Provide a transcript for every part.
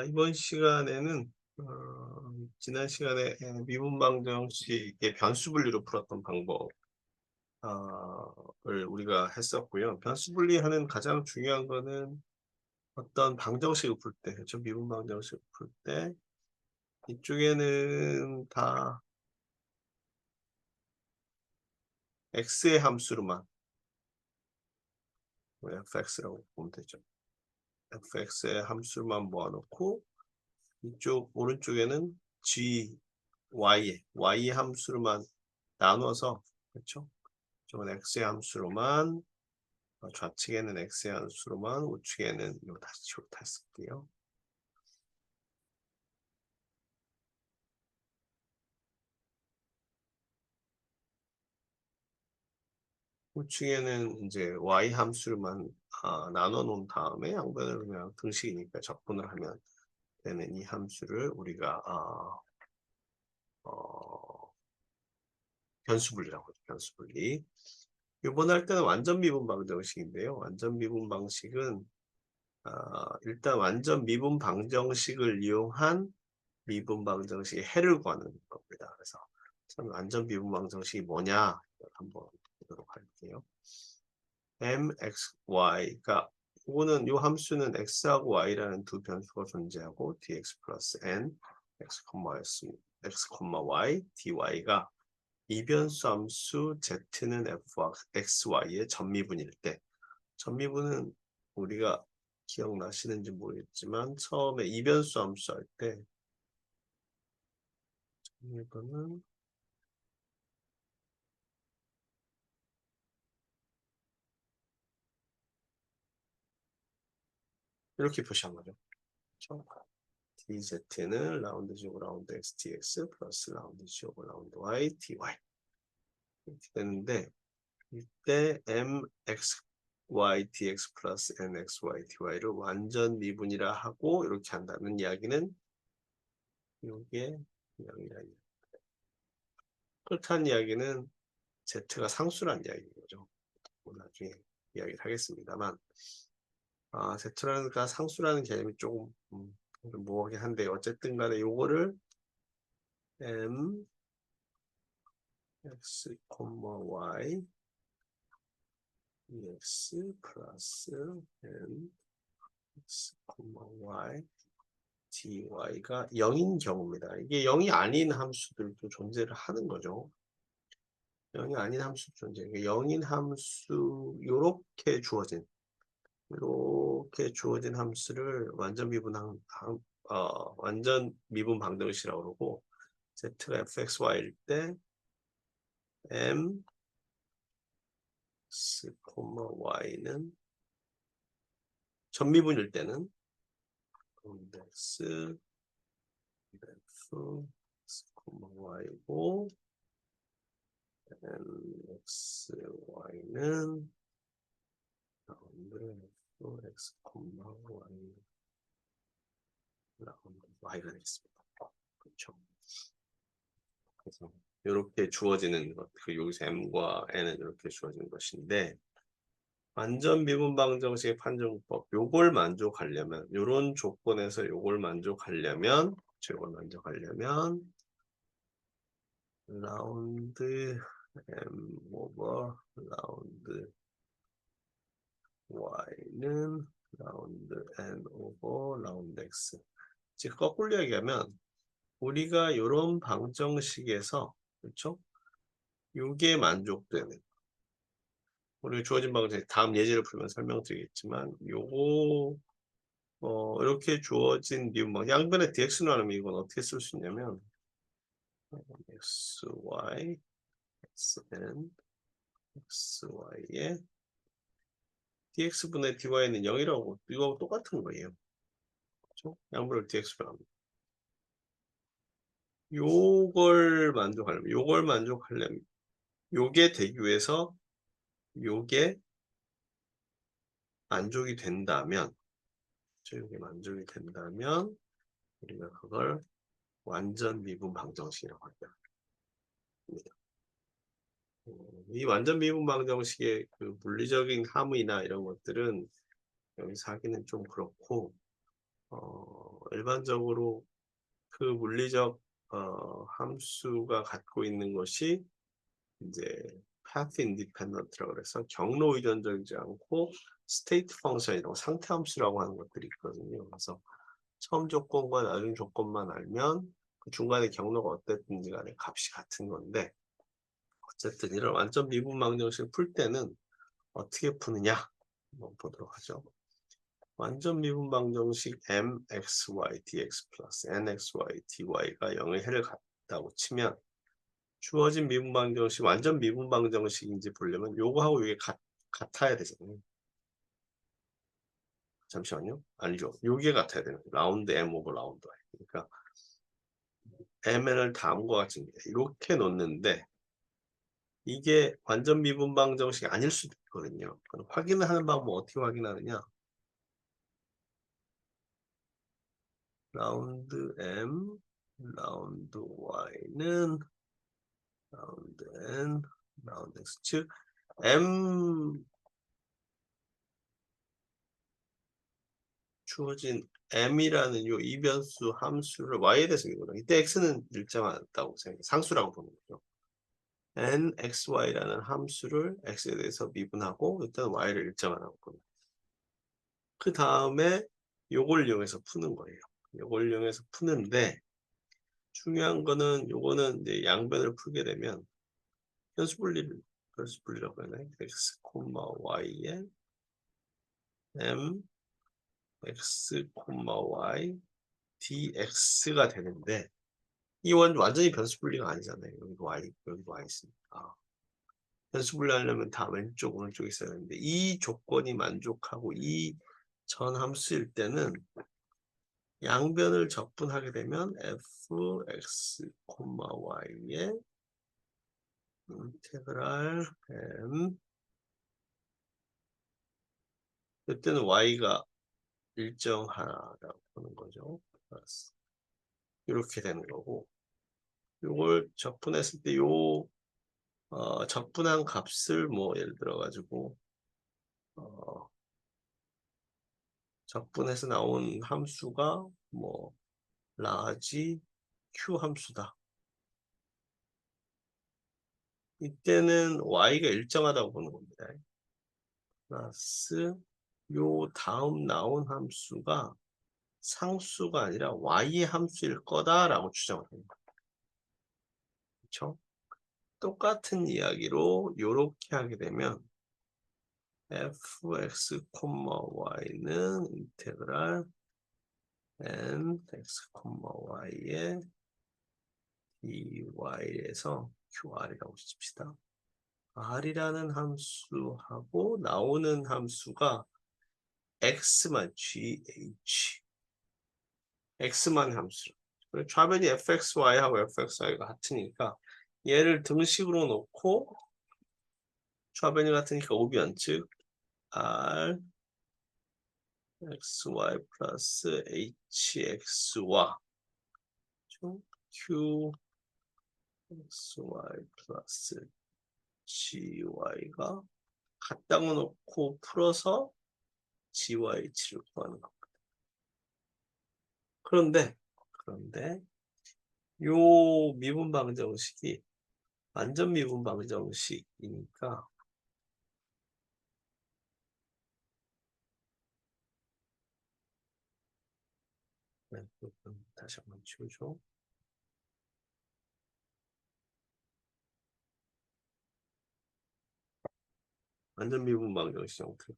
이번 시간에는 지난 시간에 미분방정식의 변수 분리로 풀었던 방법을 우리가 했었고요. 변수 분리하는 가장 중요한 거는 어떤 방정식을 풀 때, 그렇죠? 미분방정식을 풀 때 이쪽에는 다 x의 함수로만 fx라고 보면 되죠. fx의 함수로만 모아놓고 이쪽 오른쪽에는 y 함수로만 나눠서, 그렇죠? 저건 x의 함수로만, 좌측에는 x의 함수로만, 우측에는 요 다시 다 쓸게요. 우측에는 이제 y 함수로만 나눠 놓은 다음에 양변을 그냥 등식이니까 적분을 하면 되는 이 함수를 우리가 변수 분리라고 하죠. 변수 분리. 요번 할 때는 완전 미분 방정식인데요. 완전 미분 방식은 일단 완전 미분 방정식을 이용한 미분 방정식의 해를 구하는 겁니다. 그래서 완전 미분 방정식이 뭐냐 한번 보도록 할게요. mxy가 이거는 요 함수는 x하고 y라는 두 변수가 존재하고 dx 플러스 n x, y dy가 이변수 함수 z는 f와 xy의 전미분일 때, 전미분은 우리가 기억나시는지 모르겠지만 처음에 이변수 함수 할 때 전미분은 이렇게 표시한 거죠. 그렇죠? dz는 라운드 지오고 라운드 x dx 플러스 라운드 지오고 라운드 y dy 이렇게 되는데, 이때 mx y dx 플러스 nx y dy를 완전 미분이라 하고 이렇게 한다는 이야기는 이게 그냥 그렇다는 이야기는 z가 상수란 이야기인 거죠. 나중에 이야기를 하겠습니다만, z가 상수라는 개념이 조금 좀 모호하긴 한데, 어쨌든 간에 요거를 m x, y dx 플러스 n x, y dy가 0인 경우입니다. 이게 0이 아닌 함수들도 존재를 하는 거죠. 0이 아닌 함수 존재. 0인 함수 이렇게 주어진 함수를 완전 미분 방정식이라고 그러고, z가 fxy일 때 m x, y는 전미분일 때는 x, f, x, y고 x, y는 라운드 f, x, y 라운드 y가 되겠습니다. 그렇죠. 그래서 이렇게 주어지는 것, 여기서 m과 n은 이렇게 주어지는 것인데, 완전 미분 방정식의 판정법, 요걸 만족하려면, 요런 조건에서 요걸 만족하려면 라운드 m 오버 라운드 y는 라운드 n 오버 라운드 x. 즉 거꾸로 얘기하면 우리가 요런 방정식에서, 그렇죠? 요게 만족되는, 우리 주어진 방정식 다음 예제를 풀면 설명드리겠지만, 요거 이렇게 주어진 미분방 양변에 dx로 하면 이건 어떻게 쓸 수 있냐면 xy xn xy에 dx분의 dy는 0이라고 이거 똑같은 거예요. 그렇죠? 양변을 dx로 하면 요걸 만족하려면 요게 되기 위해서 요게 만족이 된다면, 요게 만족이 된다면 우리가 그걸 완전 미분 방정식이라고 합니다. 이 완전 미분 방정식의 그 물리적인 함의나 이런 것들은 여기서 하기는 좀 그렇고, 일반적으로 그 물리적 함수가 갖고 있는 것이 이제 path independent라고 그래서 경로 의존적이지 않고 state function이라고 상태 함수라고 하는 것들이 있거든요. 그래서 처음 조건과 나중 조건만 알면 그 중간에 경로가 어땠든지 간에 값이 같은 건데 어쨌든 이런 완전 미분 방정식을 풀 때는 어떻게 푸느냐 한번 보도록 하죠. 완전 미분 방정식 mxy dx 플러스 nxy dy가 0의 해를 같다고 치면 주어진 미분 방정식 완전 미분 방정식인지 보려면 요거하고 이게 같아야 되잖아요. 잠시만요. 아니죠. 요게 같아야 되는 거예요. 라운드 m 오버 라운드 y. 그러니까 mn을 다음과 같이 이렇게 놓는데 이게 완전 미분 방정식이 아닐 수도 있거든요. 그럼 확인을 하는 방법 어떻게 확인하느냐? 라운드 m, 라운드 y는 라운드 n, 라운드 x 즉 m 주어진 m이라는 요 이변수 함수를 y에 대해서 이거는 이때 x는 일정하다고 생각해 상수라고 보는 거죠. n, x, y라는 함수를 x에 대해서 미분하고 일단 y를 일정하라고 보는 거예요. 그 다음에 요걸 이용해서 푸는 거예요. 요걸 이용해서 푸는데 중요한 거는 요거는 이제 양변을 풀게 되면 변수분리라고 하나요? x, y에 m, x, y, dx가 되는데 이 완전히 변수분리가 아니잖아요. 여기도 y, 여기도 y 있으니까. 변수분리하려면 다 왼쪽, 오른쪽에 있어야 하는데 이 조건이 만족하고 이 전 함수일 때는 양변을 적분하게 되면 fx, y의 인테그랄 m 이때는 y가 일정하다고 보는 거죠. 이렇게 되는 거고 이걸 적분했을 때 요 적분한 값을 뭐 예를 들어 가지고 적분해서 나온 함수가 뭐 라지 q 함수다. 이때는 y가 일정하다고 보는 겁니다. 플러스 요 다음 나온 함수가 상수가 아니라 y의 함수일 거다라고 추정을 합니다. 그렇죠? 똑같은 이야기로 이렇게 하게 되면 fx, y는 인테그랄 n x, y의 dy에서 qr이라고 칩시다. r이라는 함수하고 나오는 함수가 x만 gh x만 함수. 좌변이 fxy하고 fxy가 같으니까 얘를 등식으로 놓고 좌변이 같으니까 오변 즉 r xy 플러스 hx와 q xy 플러스 gy가 같다고 놓고 풀어서 gyh를 구하는 겁니다. 그런데 요 미분 방정식이 완전 미분 방정식이니까 다시 한번 치우죠. 완전 미분 방정식 형태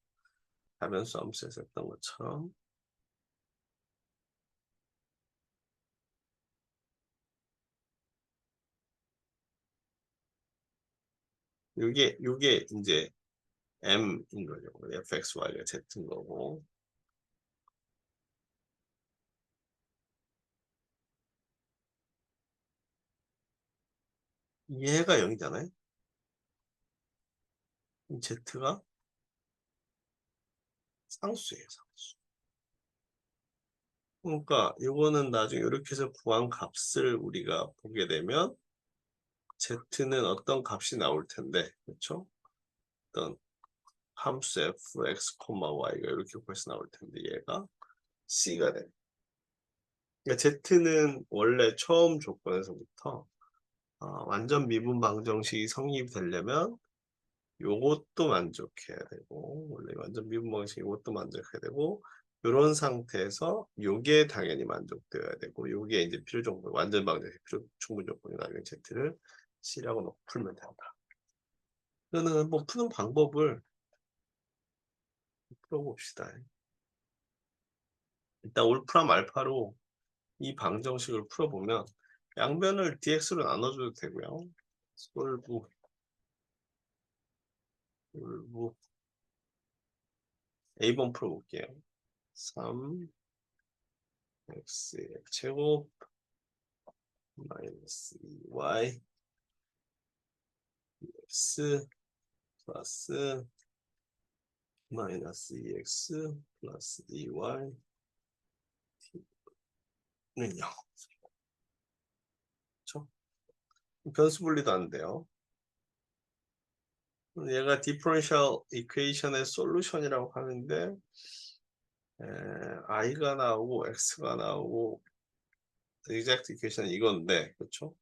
다변수 함수에서 했던 것처럼 요게 이제 m인 거죠. fxy가 z인 거고 얘가 0이잖아요. z가 상수예요, 상수. 그러니까 이거는 나중에 이렇게 해서 구한 값을 우리가 보게 되면 z는 어떤 값이 나올 텐데, 그렇죠? 어떤 함수 fx, y가 이렇게 벌써 나올 텐데 얘가 c가 돼. 그러니까 Z는 원래 처음 조건에서부터 완전 미분 방정식이 성립되려면 요것도 만족해야 되고, 원래 완전 미분 방정식 이것도 만족해야 되고, 요런 상태에서 요게 당연히 만족되어야 되고, 요게 이제 필요 조건, 완전 방정식 필요 충분 조건이나 요 Z를 C라고 놓고 풀면 된다. 그러면 한번 푸는 방법을 풀어봅시다. 일단 올프람 알파로 이 방정식을 풀어보면 양변을 dx로 나눠줘도 되고요. 솔브 A번 풀어볼게요. 3 x 제곱 마이너스 2y x 플러스 마이너스 2x 플러스 2y 는 0. 그렇죠? 변수 분리도 안 돼요. 얘가 디퍼런셜 이퀘이션의 솔루션이라고 하는데 i가 나오고 x가 나오고 exact 이퀘이션 이건데 그렇죠?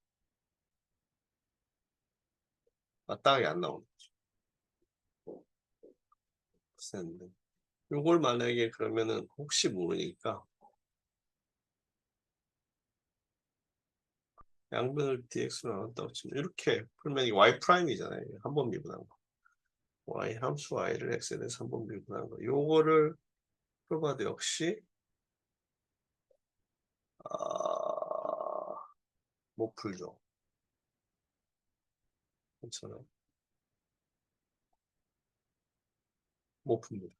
마땅하게 안 나오는 거죠. 요걸 만약에 그러면은 혹시 모르니까 양변을 dx로 나눴다고 치면 이렇게 풀면 이게 y 프라임이잖아요. 한 번 미분한 거. y 함수 y를 x에 대해서 한 번 미분한 거. 요거를 풀어봐도 역시 못 풀죠. 괜찮아요. 못 풉니다.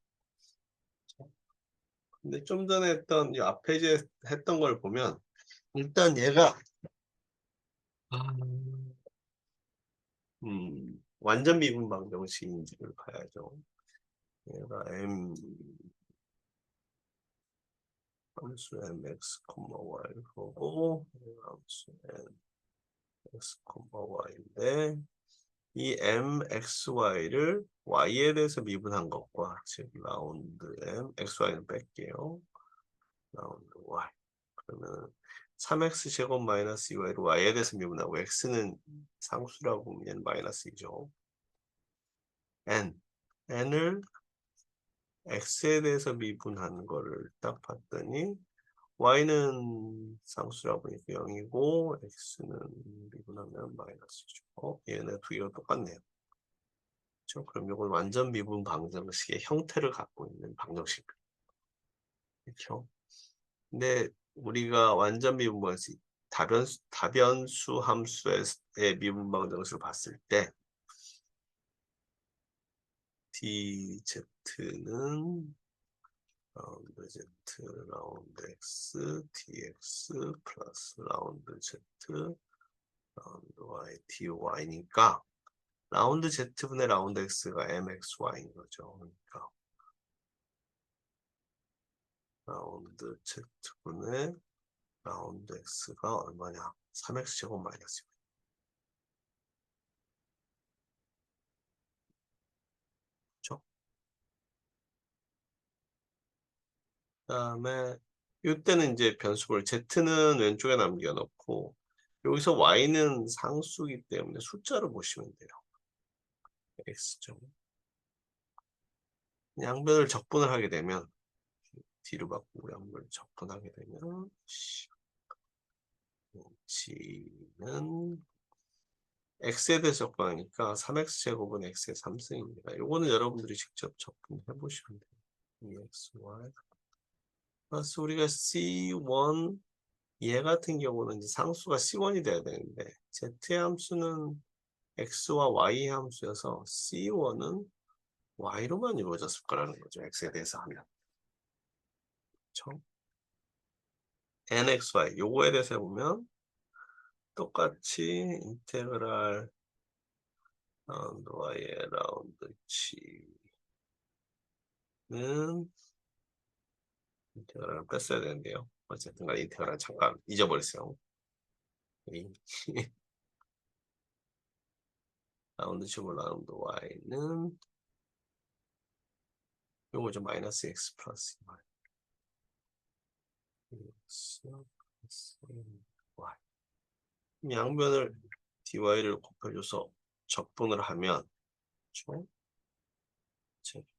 근데 좀 전에 했던 이 앞에 이제 했던 걸 보면 일단 얘가 완전 미분 방정식인지를 봐야죠. 얘가 m 함수 mx, y 보고 함수 mx, y인데 이 mxy를 y에 대해서 미분한 것과 즉 라운드 m xy는 뺄게요. 라운드 y 그러면 3x 제곱 마이너스 2y를 y에 대해서 미분하고 x는 상수라고 보면 얘는 마이너스이죠. n을 x에 대해서 미분한 거를 딱 봤더니 y는 상수라고 보니까 0이고 x는 미분하면 마이너스죠. 얘네 두 개가 똑같네요. 그렇죠? 그럼 이건 완전 미분 방정식의 형태를 갖고 있는 방정식. 그렇죠? 근데 우리가 완전 미분 방정식 다변수 함수의 미분 방정식을 봤을 때 dz는 라운드 z 라운드 x dx 플러스 라운드 z 라운드 y dy니까 라운드 z분의 라운드 x가 mxy인 거죠. 그러니까 라운드 z분의 라운드 x가 얼마냐? 3x 제곱 마이너스 6. 그렇죠? 그다음에 이때는 이제 변수를 z는 왼쪽에 남겨놓고 여기서 y는 상수이기 때문에 숫자로 보시면 돼요. x죠. 양변을 적분을 하게 되면 뒤로 바꾸고 양변을 적분하게 되면 g는 x에 대해서 적분하니까 3x 제곱은 x의 3승입니다. 요거는 여러분들이 직접 적분해 보시면 돼요. xy 플러스 우리가 c1 얘 같은 경우는 이제 상수가 c1이 돼야 되는데 z의 함수는 x와 y 함수여서 c1은 y로만 이루어졌을 거라는 거죠. x에 대해서 하면. 그렇죠? nxy 요거에 대해서 보면 똑같이 인테그랄 라운드 y의 라운드 g는 인테그랄을 뺐어야 되는데요. 어쨌든 간에 인테그랄 잠깐 잊어버렸어요. 라운드 제곱 라운드 y는 요거죠. 마이너스 x 플러스 y. y. 양변을 dy를 곱해줘서 적분을 하면 그렇죠?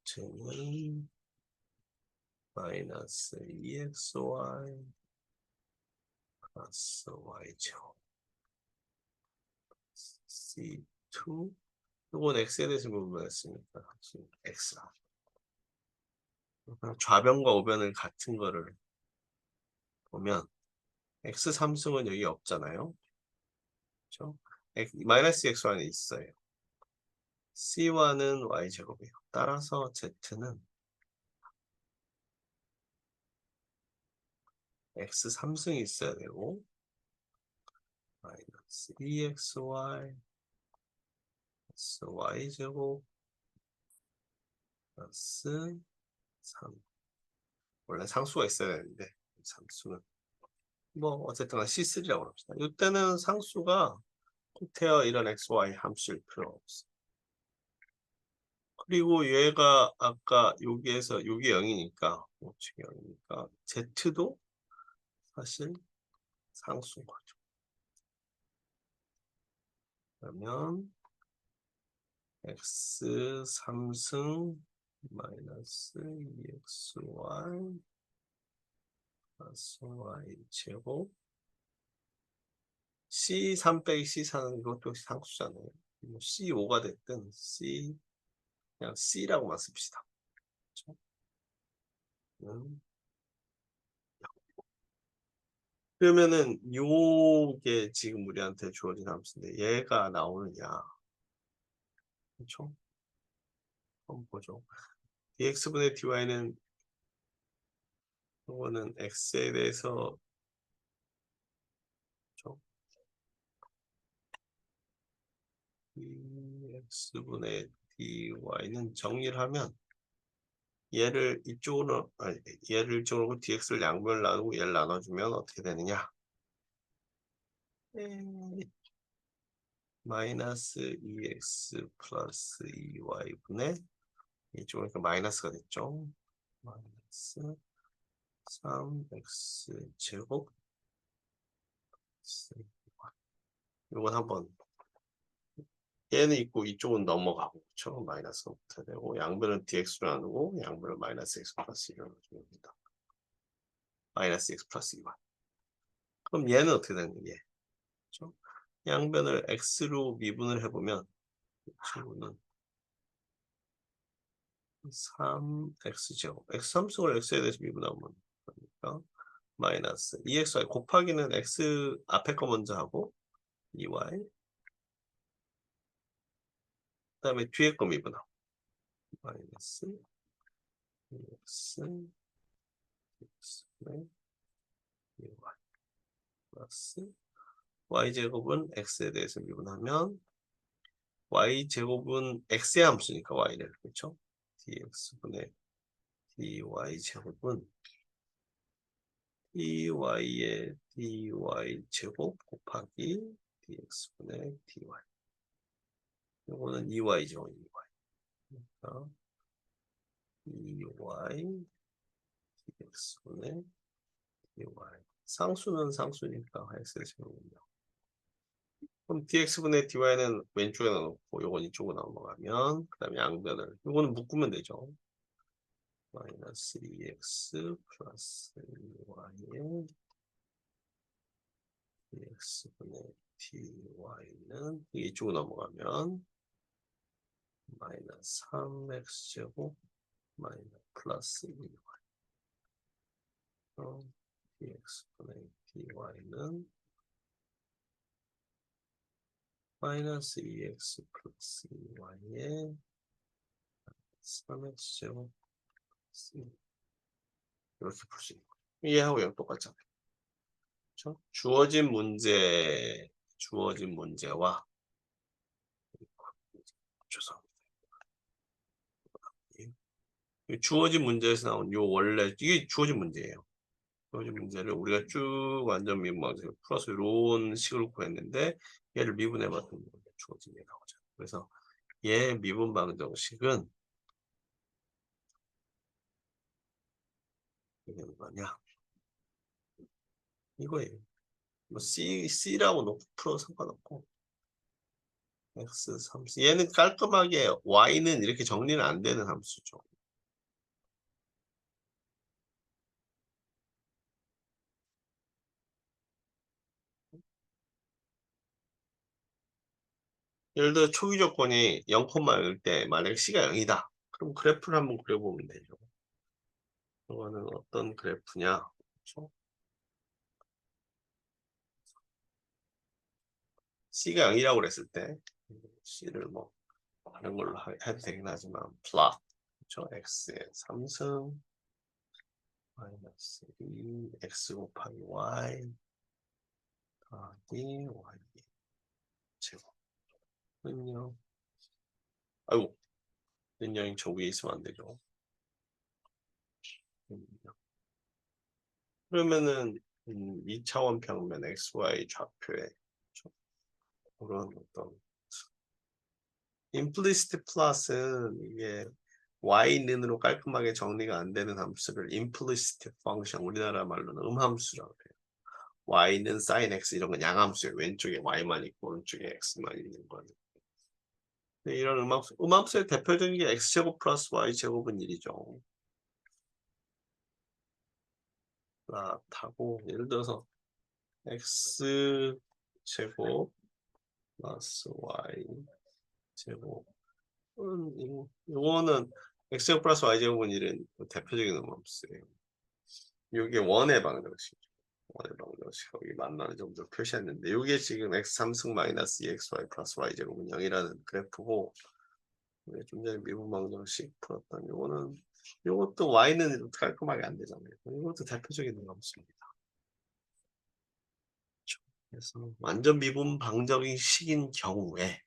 z는 마이너스 2xy 플러스 y제곱 c2 이건 x에 대해서 물어봤으니까 x라. 좌변과 우변을 같은 거를 보면 x 삼승은 여기 없잖아요. 그렇죠? 마이너스 xy는 있어요. c와는 y제곱이에요. 따라서 z는 x 삼승이 있어야 되고 마이너스 2xy 플러스 y제곱 플러스 3. 원래 상수가 있어야 되는데 상수는 뭐 어쨌든 C3라고 합시다. 이때는 상수가 곱해요. 이런 XY 함수일 필요 없어. 그리고 얘가 아까 여기에서 여기 0이니까 0이니까 Z도 사실 상수인 거죠. 그러면 X 3승 마이너스 2XY 플러스 Y 제곱 C3 빼기 C4는 이것도 상수잖아요. 뭐 C5가 됐든 그냥 C라고만 씁시다. 그렇죠? 그러면은 요게 지금 우리한테 주어진 함수인데 얘가 나오느냐. 그렇죠? 한번 보죠. dx분의 dy는 이거는 x에 대해서 그렇죠? dx분의 dy는 정리를 하면 얘를 이쪽으로 아니, 얘를 이쪽으로 dx를 양변을 나누고 얘를 나눠주면 어떻게 되느냐? 마이너스 2x 플러스 2y분의 이쪽은 마이너스가 됐죠. 마이너스 3x 제곱 이건 한번 얘는 있고 이쪽은 넘어가고 그렇죠? 마이너스가 붙어야 되고 양변은 dx로 나누고 양변을 마이너스 x 플러스 1로 나눕니다. 마이너스 x 플러스 2y. 그럼 얘는 어떻게 되는 거예요? 그렇죠? 양변을 x로 미분을 해보면 이 친구는 3x 제곱 x 함수를 x에 대해서 미분하면 그러니까 마이너스 2xy 곱하기는 x 앞에 거 먼저 하고 2y 그 다음에 뒤에 거 미분하고 마이너스 2x x분의 2y 플러스 y제곱은 x에 대해서 미분하면 y제곱은 x의 함수니까 y를 그렇죠? dx분의 dy제곱은 dy의 dy제곱 곱하기 dx분의 dy 이거는 2y죠. 2y 그러니까 2y dx분의 dy 상수는 상수니까 x를 세우군요. 그럼 dx분의 dy는 왼쪽에 넣어놓고 요건 이쪽으로 넘어가면 그 다음에 양변을 요거는 묶으면 되죠. 마이너스 2x 플러스 2y의 dx분의 dy는 이쪽으로 넘어가면 마이너스 3x제곱 마이너스 플러스 2y dx분의 dy는 마이너스 2x 플러스 2y의 3x제곱 이렇게 풀 수 있고 얘하고 얘랑 똑같잖아요. 그렇죠? 주어진 문제와 죄송합니다. 주어진 문제에서 나온 요 원래 이게 주어진 문제예요. 주어진 문제를 우리가 쭉 완전 미분방식으로 풀어서 이런 식으로 구했는데 얘를 미분해봤더니 주어진 게 나오죠. 그래서 얘 미분 방정식은 이게 뭐냐? 이거예요. 뭐 C라고 놓고 풀어 상관없고. X 함수. 얘는 깔끔하게 Y는 이렇게 정리는 안 되는 함수죠. 예를 들어 초기 조건이 0,0일 때 만약에 C가 0이다. 그럼 그래프를 한번 그려보면 되죠. 이거는 어떤 그래프냐? 그렇죠? C가 0이라고 그랬을 때 C를 뭐 다른 걸로 해도 되긴 하지만 플롯 그렇죠? X의 3승 마이너스 2 X 곱하기 Y 더하기 Y 제곱은요. 아이고 는영이 저 위에 있으면 안 되죠. 그러면은 2차원 평면 XY 좌표에 그런 어떤 임플리시트 플러스는 이게 y는으로 깔끔하게 정리가 안 되는 함수를 임플리시트 펑션 우리나라 말로는 음함수라고 해요. y는 sin x 이런 건 양함수예요. 왼쪽에 y만 있고 오른쪽에 x만 있는 거는. 이런 음함수의 대표적인 게 x제곱 플러스 y제곱은 1이죠. 타고 예를 들어서 x제곱 플러스 y 제곱 이거는 x제곱 플러스 y제곱은 1은 대표적인 음함수예요. 이게 원의 방정식이죠. 원의 방정식 여기 만나는 정도 표시했는데 이게 지금 x 3승 마이너스 2xy 플러스 y제곱은 0이라는 그래프고 좀 전에 미분 방정식 풀었던 이것도 y는 깔끔하게 안 되잖아요. 이것도 대표적인 음함수입니다. 그래서 완전 미분 방정식인 경우에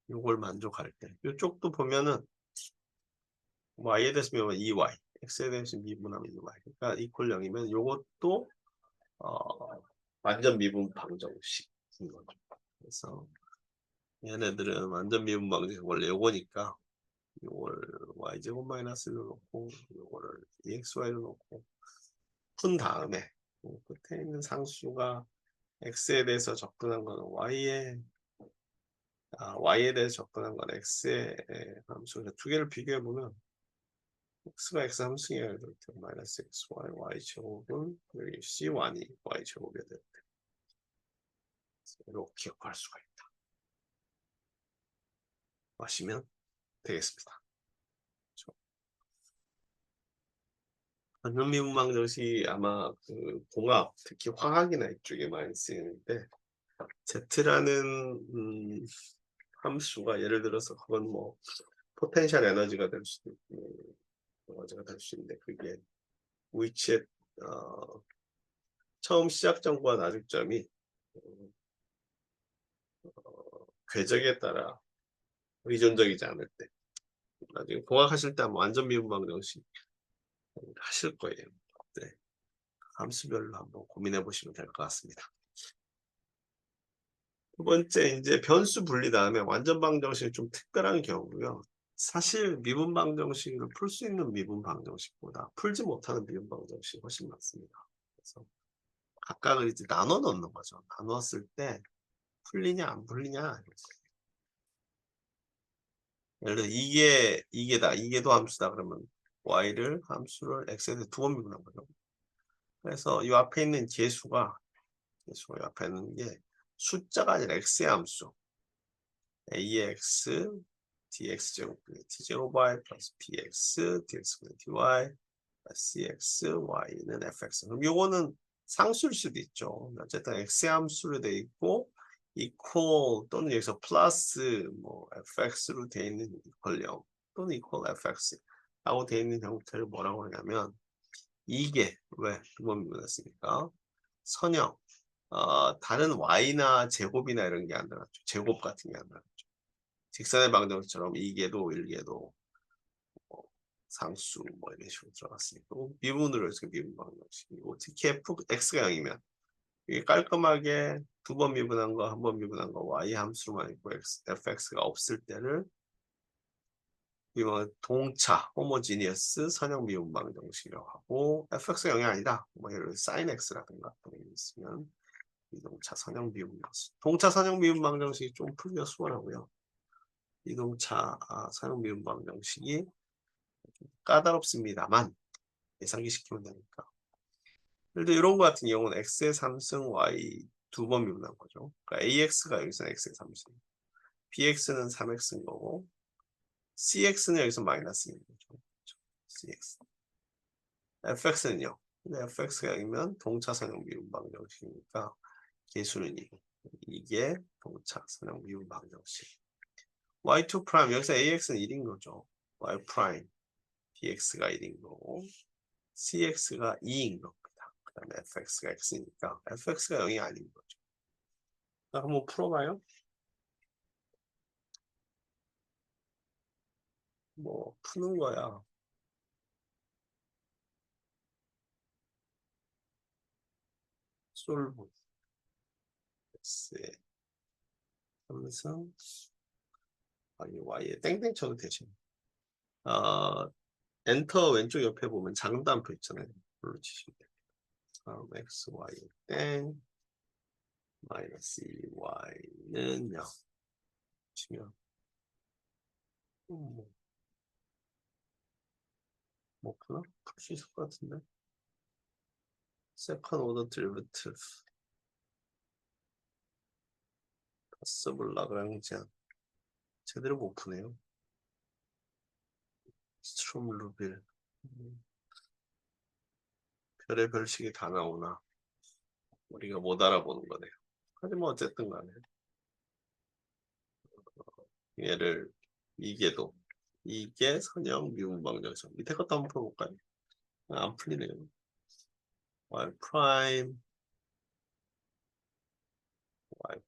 이걸 만족할 때 이쪽도 보면은 y에 대해서 미분하면 2y x에 대해서 미분하면 2y 그러니까 이퀄 0이면 이것도 완전 미분 방정식인 거죠. 그래서 얘네들은 완전 미분 방정식 원래 요거니까 요걸 y제곱 마이너스로 놓고 요거를 2xy로 놓고 푼 다음에 끝에 있는 상수가 x에 대해서 접근한 거는 y에 대해서 접근한 건 x의 함수 두 개를 비교해 보면 x가 x 함수이야 이렇게 마이너스 xy y 제곱은 여기 c1이 y 제곱이 될 때 이렇게 기억할 수가 있다. 하시면 되겠습니다. 완전미분 방정식이 아마 그 공학 특히 화학이나 이쪽에 많이 쓰이는데 Z라는 함수가 예를 들어서 그건 뭐 포텐셜 에너지가 될 수도 있고 에너지가 될 수 있는데 그게 위치의 처음 시작점과 나중점이 궤적에 따라 의존적이지 않을 때 나중에 공학하실 때 완전 미분 방정식 하실 거예요. 네. 함수별로 한번 고민해 보시면 될 것 같습니다. 두 번째 이제 변수 분리 다음에 완전 방정식이 좀 특별한 경우고요. 사실 미분 방정식을 풀 수 있는 미분 방정식보다 풀지 못하는 미분 방정식이 훨씬 많습니다. 그래서 각각을 이제 나눠 넣는 거죠. 나눴을 때 풀리냐 안 풀리냐. 예를 들어 이게다. 이게도 함수다 그러면 y를 함수를 x에 대해 두 번 미분한 거죠. 그래서 이 앞에 있는 계수가 이 앞에 있는 게 숫자가 아니라 x의 함수. ax dx제곱 t제곱 y 플러스 bx dx분의 dy cx y는 fx. 그럼 요거는 상수일 수도 있죠. 어쨌든 x의 함수로 돼 있고 equal 또는 여기서 플러스 뭐 fx로 돼 있는 equal 0 또는 equal fx 라고 돼 있는 형태를 뭐라고 하냐면 이게 왜 두 번 미분했으니까 선형 다른 y나 제곱이나 이런 게 안 들어갔죠. 제곱 같은 게 안 들어갔죠. 직선의 방정식처럼 2개도 1개도 뭐 상수 뭐 이런 식으로 들어갔으니까 미분으로 해서 미분 방정식이고 특히 x가 0이면 이게 깔끔하게 두 번 미분한 거 한 번 미분한 거 y 함수로만 있고 fx가 없을 때를 이거 동차, 호모지니어스 선형 미분 방정식이라고 하고 fx가 0이 아니다. 뭐 예를 들어 sin x라든가 그런 게 있으면 이동차 선형 미분 방정식. 동차 선형 미분 방정식이 좀 풀기가 수월하고요. 이동차 선형 미분 방정식이 까다롭습니다만 예상기 시키면 되니까. 예를 들어 이런 거 같은 경우는 x의 3승 y 두 번 미분한 거죠. 그러니까 ax가 여기서 x의 3승, bx는 3x인 거고 cx는 여기서 마이너스인 거죠. cx. fx는요. 근데 fx가 여기면 동차선형 미분 방정식이니까 계수는 이게 동차선형 미분 방정식. y2 프라임 여기서 ax는 1인 거죠. y 프라임 bx가 1인 거고 cx가 2인 겁니다. 그 다음에 fx가 x니까 fx가 0이 아닌 거죠. 한번 풀어봐요. 뭐 푸는 거야. 솔브 x의 3승 y에 땡땡 쳐도 되지. 엔터 왼쪽 옆에 보면 장단표 있잖아요. 그걸로 치시면 됩니다. 다음 x, y 땡 마이너스 2y는 0 치면 뭐 푸나? 풀 수 있을 것 같은데. 세컨 오더 드리버티브 파서블 라그랑지안 제대로 못 푸네요. 스트롬 루빌 별의 별식이 다 나오나 우리가 못 알아보는 거네요. 하지만 어쨌든 간에 얘를 이게 선형 미분 방정식. 밑에 것도 한번 풀어볼까요? 안 풀리네요. y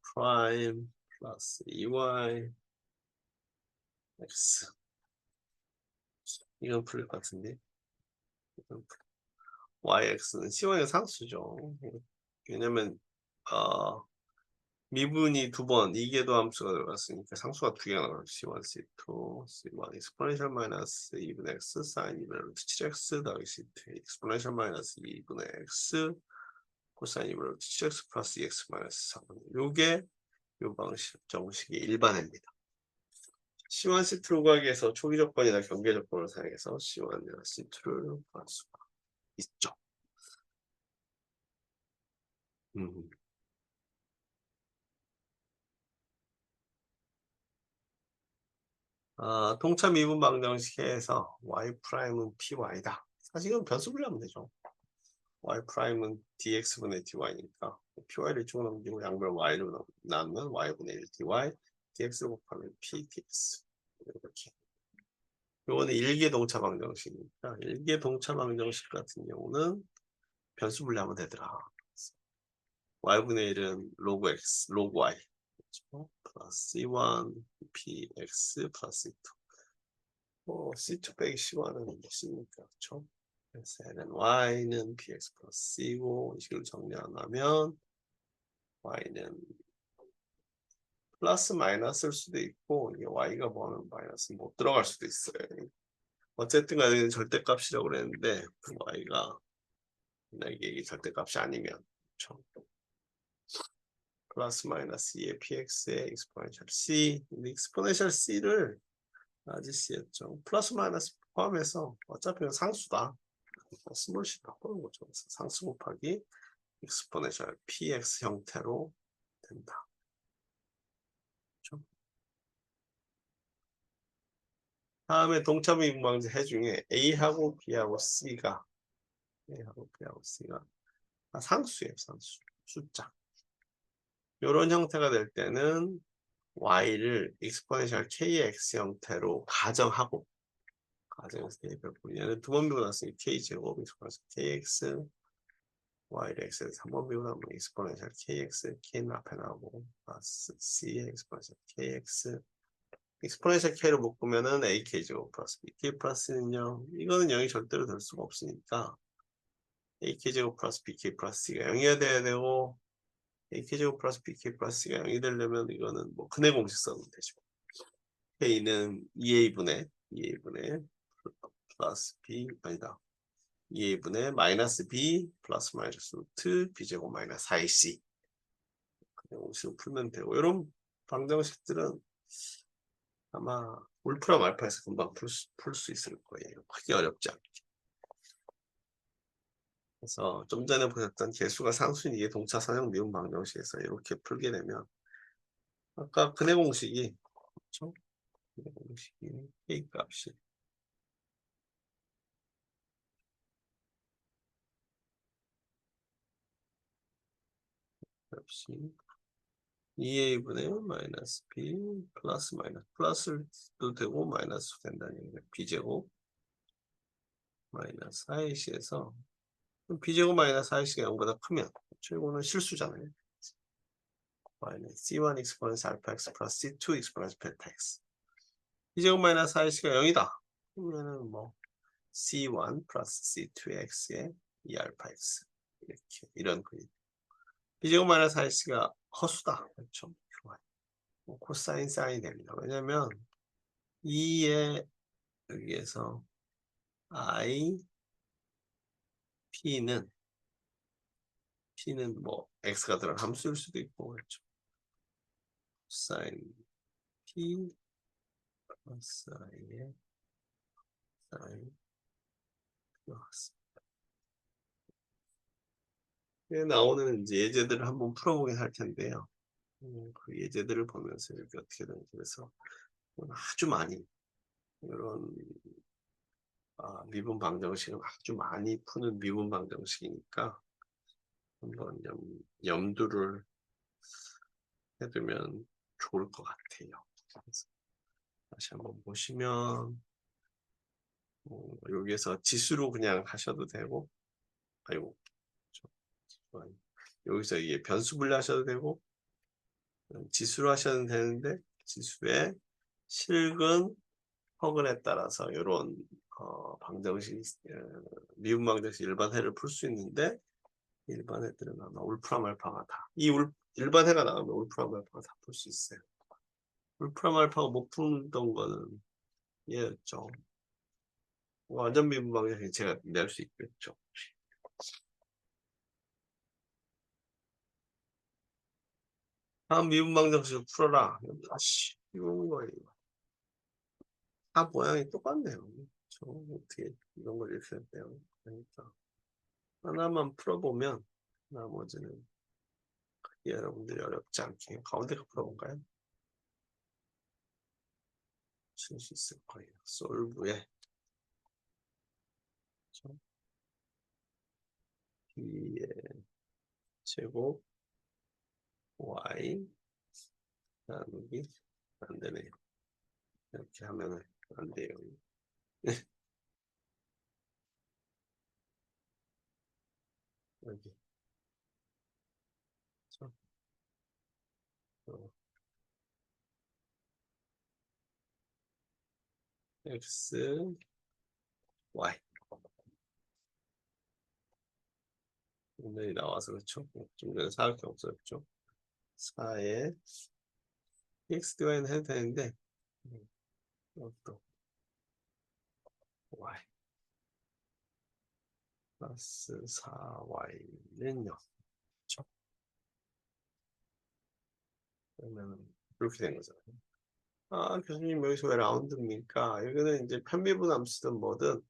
프라임 플러스 2y x 이건 풀릴 것 같은데 yx는 c1의 상수죠. 왜냐면 미분이 두 번 이계도 함수가 들어갔으니까 상수가 두 개가 나와요. c1, c2, c1 exponential 마이너스 2분의 x sin 2분의 루트 7x 더하기 c2 exponential 마이너스 2분의 x 코사인 2분의 루트 7x 플러스 2x 마이너스 4분의 요게 요 방식 정식의 일반입니다. C1, C2를 구하기 위해서 초기 조건이나 경계 조건을 사용해서 C1이나 C2를 구할 수가 있죠. 동차 미분 방정식에서 y'은 py다. 사실 이건 변수 분리하면 되죠. y'은 dx분의 dy니까 py를 이쪽으로 넘기고 양변 y로 나누면 y분의 1 dy dx를 곱하면 p dx 이렇게. 요거는 일개 동차 방정식이니까 일개 동차 방정식 같은 경우는 변수 분리하면 되더라. y분의 1은 로그 x, 로그 y 그렇죠? 플러스 c1 px 플러스 c2 c2 빼기 c1은 뭐 c니까 그렇죠? 그래서 ln y는 px 플러스 c고 이 식으로 정리 안 하면 y는 플러스 마이너스일 수도 있고 이게 y가 뭐하면 마이너스 못 들어갈 수도 있어요. 어쨌든 간에 절대값이라고 그랬는데 y가 이게 절대값이 아니면 그렇죠? 플러스 마이너스 2의 px의 exponential c exponential c를 라지씨였죠. 플러스 마이너스 포함해서 어차피 상수다. 스몰씩 바꾸는 거죠. 그래서 상수 곱하기 exponential px 형태로 된다. 그렇죠? 다음에 동차미 분방지 해 중에 A하고 B하고 C가 상수예요. 상수. 숫자. 이런 형태가 될 때는 y를 exponential kx 형태로 가정해서 얘는 두 번 미분했으니 k제곱 exponential kx y를 x에서 3번 미분하면 exponential kx k는 앞에 나오고 플러스 c의 exponential kx exponential k로 묶으면은 ak제곱 플러스 bk 플러스는요 이거는 0이 절대로 될 수가 없으니까 ak제곱 플러스 bk 플러스 c가 0이어야 돼야 되고 ak제곱 플러스 bk 플러스 c가 0이 되려면 이거는 뭐 근해 공식 써면 되죠. k는 2a분의 2a분의 플러스 b 아니다. 2a분의 마이너스 b 플러스 마이너스 루트 b제곱 마이너스 4ac 그냥 옥수로 풀면 되고 이런 방정식들은 아마 울프람 알파에서 금방 풀 수 있을 거예요. 크게 어렵지 않게. 그래서 좀 전에 보셨던 개수가 상수인 이게 동차 선형 미분 방정식에서 이렇게 풀게 되면 아까 근해 공식이 그렇죠? 근해 공식이 k 값이 값이 2a분의 마이너스 b 플러스 마이너스 플러스도 되고 마이너스도 된다는 얘기예요. b제곱 마이너스 4ac에서 b제곱 마이너스 4ac가 0보다 크면 그렇죠? 이거는 실수잖아요. 마이너스 c1 익스포넨스 알파 x 플러스 c2 익스포넨스 베타 x b제곱 마이너스 4ac가 0이다. 그러면은 뭐 c1 플러스 c2x의 2알파 x 이렇게 이런 그림. b제곱 마이너스 4x가 허수다. 그렇죠? 좋아요. 뭐 코사인 사인이 됩니다. 왜냐면 2에 여기에서 i p는 뭐 x가 들어간 함수일 수도 있고 그렇죠. 사인 p 플러스 i의 사인 플러스 나오는 이제 예제들을 한번 풀어보긴 할 텐데요. 그 예제들을 보면서 이렇게 어떻게 되는지 그래서 아주 많이 이런 미분 방정식은 아주 많이 푸는 미분 방정식이니까 한번 염두를 해두면 좋을 것 같아요. 그래서 다시 한번 보시면 여기에서 지수로 그냥 하셔도 되고 아이고 여기서 이게 변수 분리하셔도 되고 지수로 하셔도 되는데 지수의 실근 허근에 따라서 이런 방정식 미분 방정식 일반해를 풀 수 있는데 일반해들은 아마 울프람 알파가 다 일반해가 나오면 울프람 알파가 다 풀 수 있어요. 울프람 알파가 못 풀던 거는 얘였죠. 완전 미분 방정식 제가 낼 수 있겠죠. 다음 미분 방정식 풀어라. 아씨 이런 거예요. 다 모양이 똑같네요. 저 어떻게 이런 걸 이렇게 해요. 그러니까 하나만 풀어보면 나머지는 여러분들이 어렵지 않게 가운데가 풀어볼까요? 칠 수 있을 거예요. 솔브에 b의 제곱 y 나누기 안 되네요. 이렇게 하면은 안 돼요. 여기 x y 오늘이 나와서 그렇죠? 좀 전에 사각형 없어졌죠? 4에 x dy는 해도 되는데 또 y 플러스 4y는요. 그렇죠? 그러면 이렇게 된 거잖아요. 교수님 여기서 왜 라운드입니까? 여기는 이제 편미분 쓰든 뭐든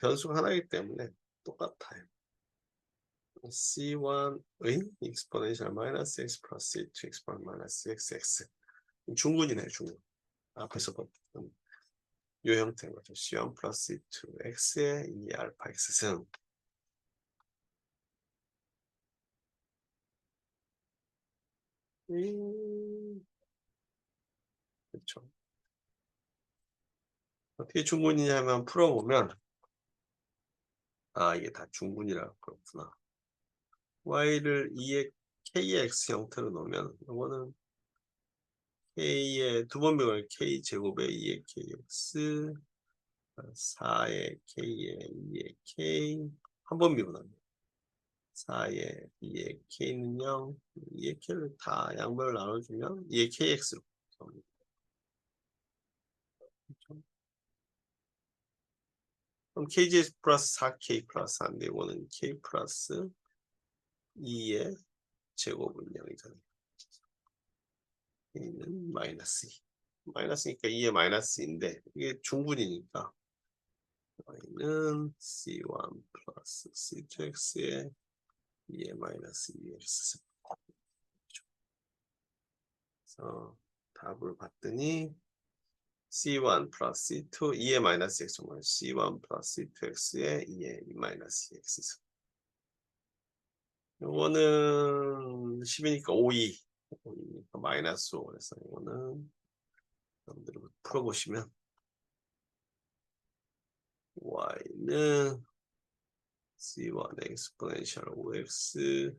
변수가 하나이기 때문에 똑같아요. C1의 exponential 마이너스 x 플러스 C2 exponential 마이너스 xx 중군이네요. 중군. 앞에서 봤던 이 형태인 거죠. C1 플러스 C2 x의 2 알파 x승 그렇죠. 어떻게 중군이냐면 풀어보면 이게 다 중군이라 그렇구나. y를 2의 k의 x 형태로 놓으면 이거는 k의 두 번 배울 k제곱의 2의 kx 4의 k의 2의 k 한 번 미분합니다. 4의 2의 k는 0 2의 k를 다 양변을 나눠주면 2의 kx로 그럼 kj 플러스 4k 플러스 4인데 이거는 k 플러스 2의 제곱은 0이잖아요. k는 마이너스 2. 마이너스니까 2의 마이너스인데 이게 중분이니까 y는 c1 플러스 c2x의 2의 마이너스 2x. 그래서 답을 봤더니 c1 플러스 c2 2의 마이너스 x 정말 c1 플러스 c2x의 2의 마이너스 x. 요거는 10이니까 5이 5이니까 마이너스 5. 그래서 이거는 여러분들이 풀어보시면 y는 c1 엑스포넨셜 5x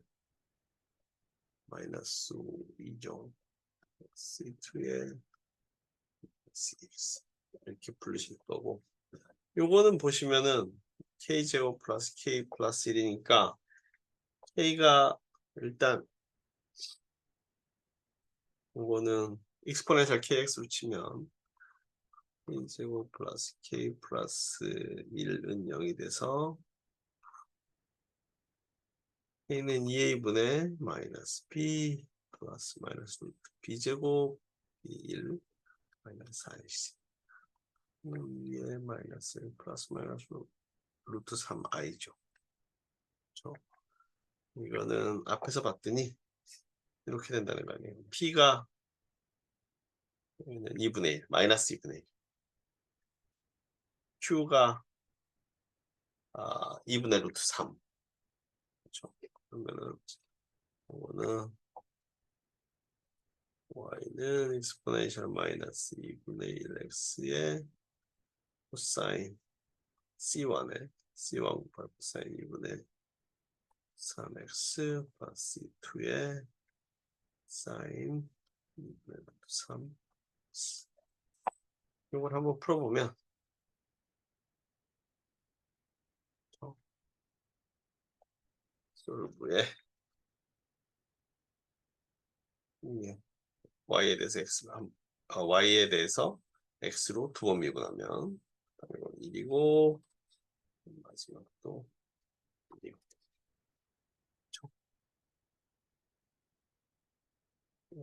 마이너스 5이죠. c2의 cx 이렇게 풀리실 거고, 요거는 보시면은 k제곱 플러스 k 플러스 1이니까 k가 일단 요거는 exponential kx로 치면 k제곱 플러스 k 플러스 1은 0이 돼서 k는 2a분의 마이너스 b 플러스 마이너스 루트 b제곱 b1 마이너스 4x 2의 마이너스 1 플러스 마이너스 루트 3i죠. 그렇죠? 이거는 앞에서 봤더니 이렇게 된다는 거 아니에요. p가 2분의 1 마이너스 2분의 1 q가 2분의 루트 3. 그렇죠? 그러면은 이거는 y는 exponential 마이너스 2분의 1x의 코사인 c1에 c1 곱하기 코사인 2분의 3x 플러스 2의 사인 2분의 루트 3. 이걸 한번 풀어보면 솔브에 y에 대해서 y에 대해서 x로 두 번 미분하면 이건 1이고 마지막도 1이고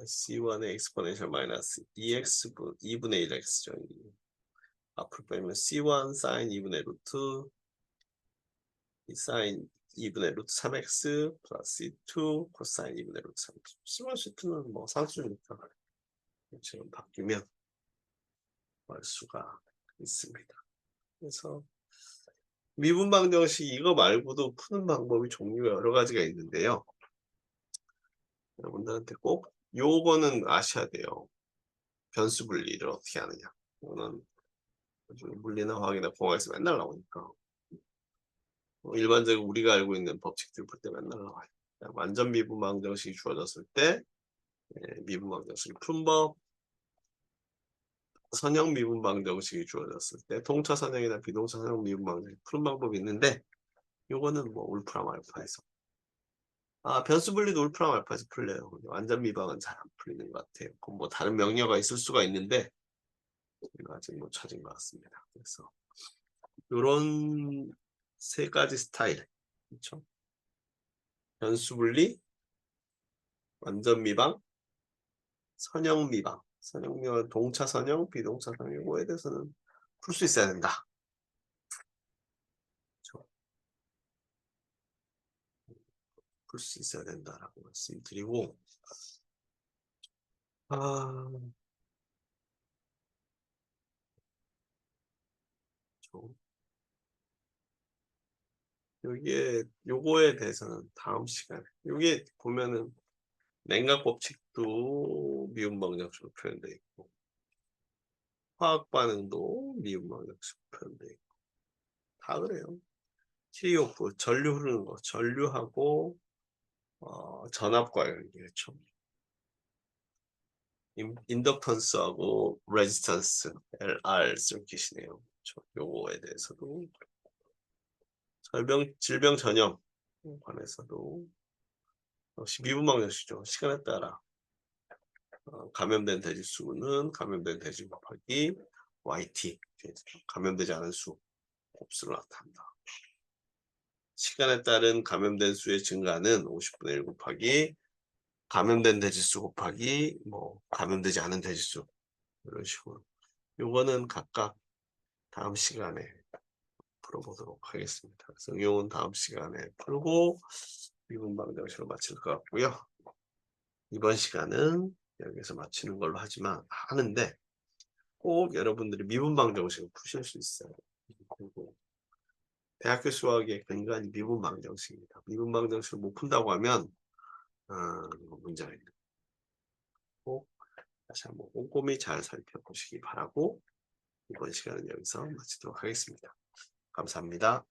c1의 exponential 마이너스 2분의 1x죠. 앞으로 빼면 c1 sin 2분의 루트 이 sin 2분의 루트 3x 플러스 c2 코사인 2분의 루트 3x. c1, c2는 뭐 상수니까 지금 바뀌면 알 수가 있습니다. 그래서 미분 방정식 이거 말고도 푸는 방법이 종류가 여러 가지가 있는데요. 여러분들한테 꼭 요거는 아셔야 돼요. 변수 분리를 어떻게 하느냐. 이거는 물리나 화학이나 공학에서 맨날 나오니까 일반적으로 우리가 알고 있는 법칙들 풀 때 맨날 나와요. 완전 미분 방정식이 주어졌을 때 미분 방정식을 푼 법, 선형 미분 방정식이 주어졌을 때 동차 선형이나 비동차 선형 미분 방정식 푸는 방법이 있는데 요거는 뭐 울프람 알파에서 변수 분리도 울프람 알파에서 풀려요. 완전 미방은 잘 안 풀리는 것 같아요. 그럼 뭐 다른 명령어가 있을 수가 있는데 제가 아직 못 찾은 것 같습니다. 그래서 요런 세 가지 스타일, 그렇죠? 변수 분리, 완전 미방, 선형 미방. 선형 미방 동차 선형, 비동차 선형 이거에 대해서는 풀 수 있어야 된다. 그렇죠? 풀 수 있어야 된다라고 말씀드리고 요거에 대해서는 다음 시간에 요게 보면은 냉각 법칙도 미분 방정식으로 표현되어 있고 화학 반응도 미분 방정식으로 표현되어 있고 다 그래요. 키리오프 전류 흐르는 거 전류하고 전압과 연결이죠. 인덕턴스하고 레지스턴스 LR 서킷이네요. 요거에 대해서도 질병 전염 관해서도 역시 미분 방정식이죠. 시간에 따라 감염된 돼지 수는 감염된 돼지 곱하기 YT 감염되지 않은 수 곱수로 나타난다. 시간에 따른 감염된 수의 증가는 50분의 1 곱하기 감염된 대지수 곱하기 뭐 감염되지 않은 대지수 이런 식으로 요거는 각각 다음 시간에 풀어보도록 하겠습니다. 그래서 응용은 다음 시간에 풀고 미분 방정식으로 마칠 것 같고요. 이번 시간은 여기서 마치는 걸로 하는데 꼭 여러분들이 미분 방정식을 푸실 수 있어요. 그리고 대학교 수학의 근간이 미분 방정식입니다. 미분 방정식을 못 푼다고 하면 문제가 있는 꼭 다시 한번 꼼꼼히 잘 살펴보시기 바라고 이번 시간은 여기서 마치도록 하겠습니다. 감사합니다.